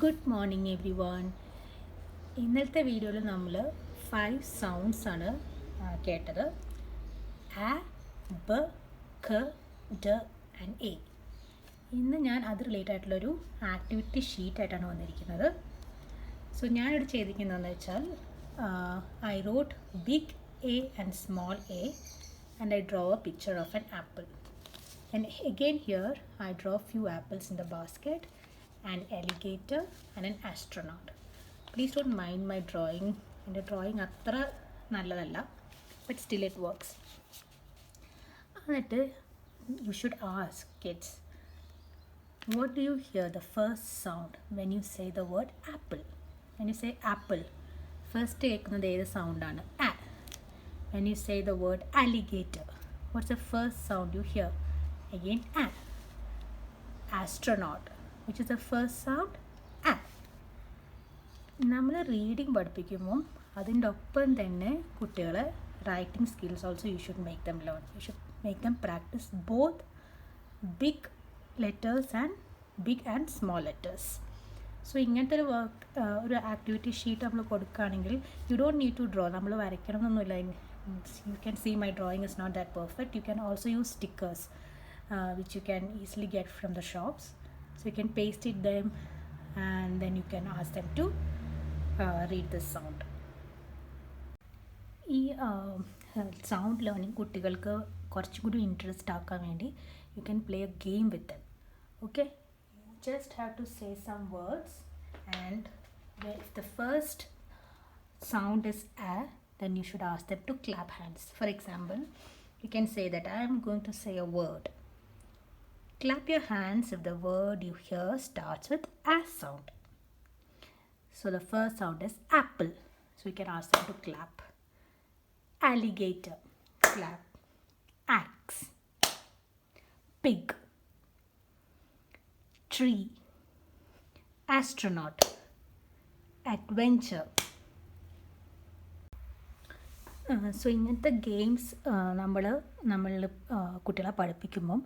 Good morning everyone. ഇന്നത്തെ വീഡിയോയിൽ നമ്മൾ 5 സൗണ്ട്സ് ആണ് കേട്ടത്. A, B, K, D and A. ഇന്ന് ഞാൻ അത് റിലേറ്റഡ് ആയിട്ടുള്ളൊരു ആക്ടിവിറ്റി ഷീറ്റ് ആയിട്ടാണ് വന്നിരിക്കുന്നത്. സോ ഞാനിവിടെ ചെയ്തിരിക്കുന്നതെന്ന് വെച്ചാൽ I wrote big A and small a and I draw a picture of an apple. And again here I draw few apples in the basket, an alligator and an astronaut. Please don't mind my drawing. എൻ്റെ drawing അത്ര നല്ലതല്ല, but still it works. എന്നിട്ട് you should ask kids, what do you hear the first sound when you say the word apple? When you say apple, first കേൾക്കുന്നത് ഏത് സൗണ്ടാണ്? A. When you say the word alligator, what's the first sound you hear? Again A. Astronaut, which is the first sound? A. നമ്മൾ reading പഠിപ്പിക്കുമ്പം അതിൻ്റെ ഒപ്പം തന്നെ കുട്ടികളെ writing skills also you should make them learn. You should make them practice both big letters and big and small letters. So ഇങ്ങനത്തെ ഒരു activity sheet നമ്മൾ കൊടുക്കുകയാണെങ്കിൽ you don't need to draw. നമ്മൾ വരയ്ക്കണമെന്നൊന്നുമില്ല. You can see my drawing is not that perfect. You can also use stickers which you can easily get from the shops. So you can paste it them and then you can ask them to read this sound. ഈ sound learning കുട്ടികൾക്ക് കുറച്ചും കൂടി interest ആക്കാൻ വേണ്ടി you can play a game with them. Okay, you just have to say some words and if the first sound is a, then you should ask them to clap hands. For example, you can say that I am going to say a word. Clap your hands if the word you hear starts with a sound. So the first sound is apple. So we can ask them to clap. Alligator, clap. Axe, pig, tree, astronaut, adventure. So ഇങ്ങനത്തെ games നമ്മൾ കുട്ടികളെ പഠിപ്പിക്കുമ്പം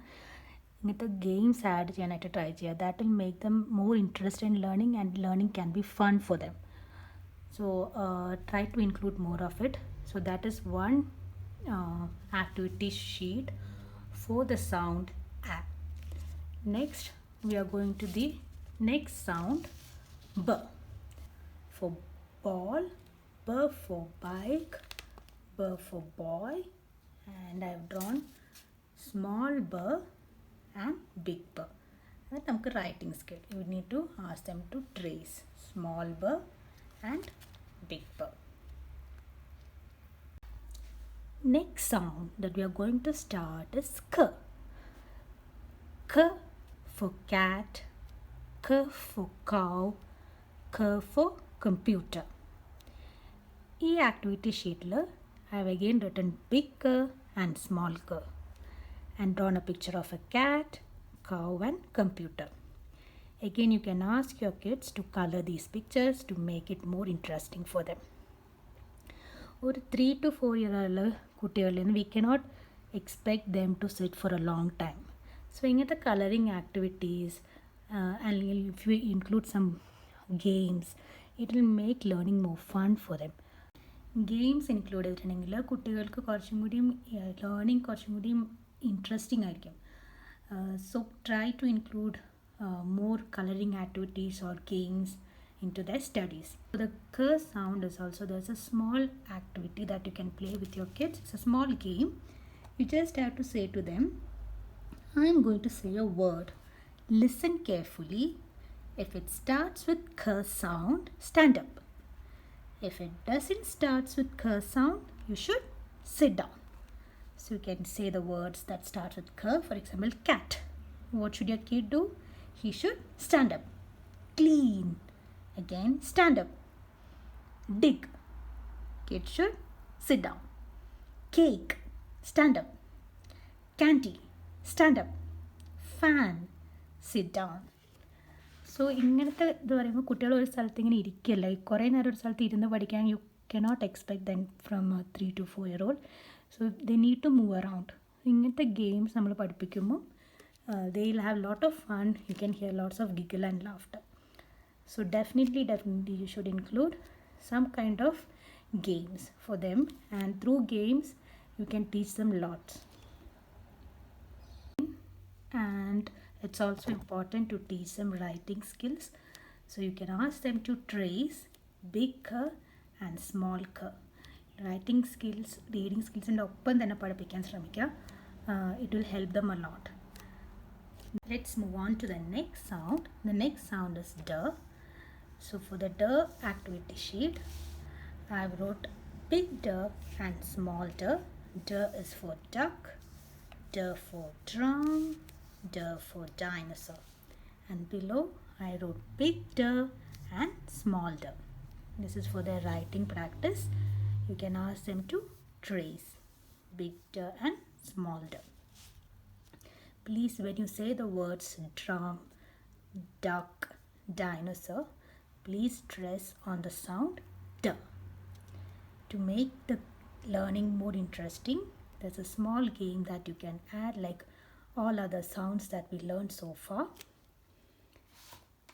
ഇങ്ങനത്തെ games add ചെയ്യാനായിട്ട് try ചെയ്യുക. That will make them more interest in learning and learning can be fun for them. So try to include more of it. So that is one activity sheet for the sound A. Next we are going to the next sound B. For ball, B for bike, B for boy, and I have drawn small b and big b. And നമുക്ക് writing skill. You need to ask them to trace small b and big b. Next sound that we are going to start is K. K for cat, K for cow, K for computer. ഈ activity ഷീറ്റിൽ I have again written big K and small K and drawn a picture of a cat, cow and computer. Again you can ask your kids to color these pictures to make it more interesting for them. ഒരു 3 to 4 ഇയറുള്ള കുട്ടികളിൽ നിന്ന് we cannot expect them to sit for a long time. So ഇങ്ങനത്തെ colouring activities അല്ലെങ്കിൽ if you include some games, it will make learning more fun for them. Games include ചെയ്തിട്ടുണ്ടെങ്കിൽ കുട്ടികൾക്ക് കുറച്ചും കൂടിയും learning കുറച്ചും കൂടിയും ഇൻട്രസ്റ്റിംഗ് ആയിരിക്കും. So try to include more coloring activities or games into their studies. So the K sound is also, there's a small activity that you can play with your kids. It's a small game. You just have to say to them, I am going to say a word. Listen carefully. If it starts with K sound, stand up. If it doesn't starts with K sound, you should sit down. So you can say the words that start with K. For example, cat. What should your kid do? He should stand up. Clean. Again, stand up. Dig. Kid should sit down. Cake. Stand up. Candy. Stand up. Fan. Sit down. So ഇങ്ങനത്തെ ഇത് പറയുമ്പോൾ കുട്ടികൾ ഒരു സ്ഥലത്ത് ഇങ്ങനെ ഇരിക്കുകയല്ല. കുറേ നേരം ഒരു സ്ഥലത്ത് ഇരുന്ന് പഠിക്കാൻ you cannot expect them from 3 to 4 year old. So they need to move around. ഇങ്ങനത്തെ ഗെയിംസ് നമ്മൾ പഠിപ്പിക്കുമ്പോൾ they will have lot of fun. You can hear lots of giggle and laughter. So definitely you should include some kind of games for them, and through games you can teach them lots. And it's also important to teach them writing skills. So you can ask them to trace big k and small k. Writing skills, reading skills and open then it will help them a lot. Let's move on to the next sound. The next sound is d. So for the d activity sheet, I wrote big d and small d. D is for duck, D for drum, D for dinosaur. And below I wrote big D and small d. This is for their writing practice. You can ask them to trace big D and small d. Please, when you say the words drum, duck, dinosaur, please stress on the sound D. To make the learning more interesting, there's a small game that you can add like all other sounds that we learned so far.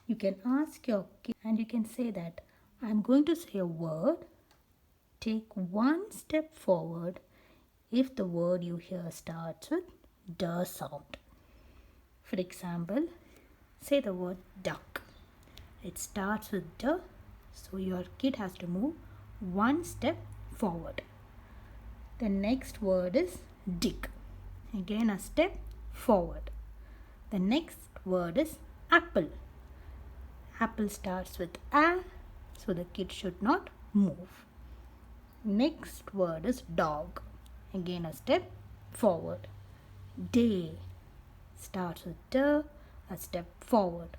You can ask your kid and you can say that I'm going to say a word. Take one step forward if the word you hear starts with D sound. For example, say the word duck. It starts with D, so your kid has to move one step forward. The next word is dig. Again a step forward. The next word is apple. Apple starts with A, so the kid should not move. Next word is dog. Again a step forward. Day starts with D, a step forward.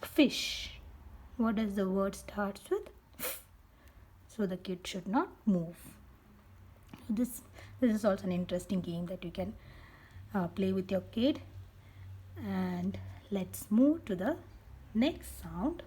Fish. What does the word starts with? F. So the kid should not move. This is also an interesting game that you can play with your kid. And let's move to the next sound.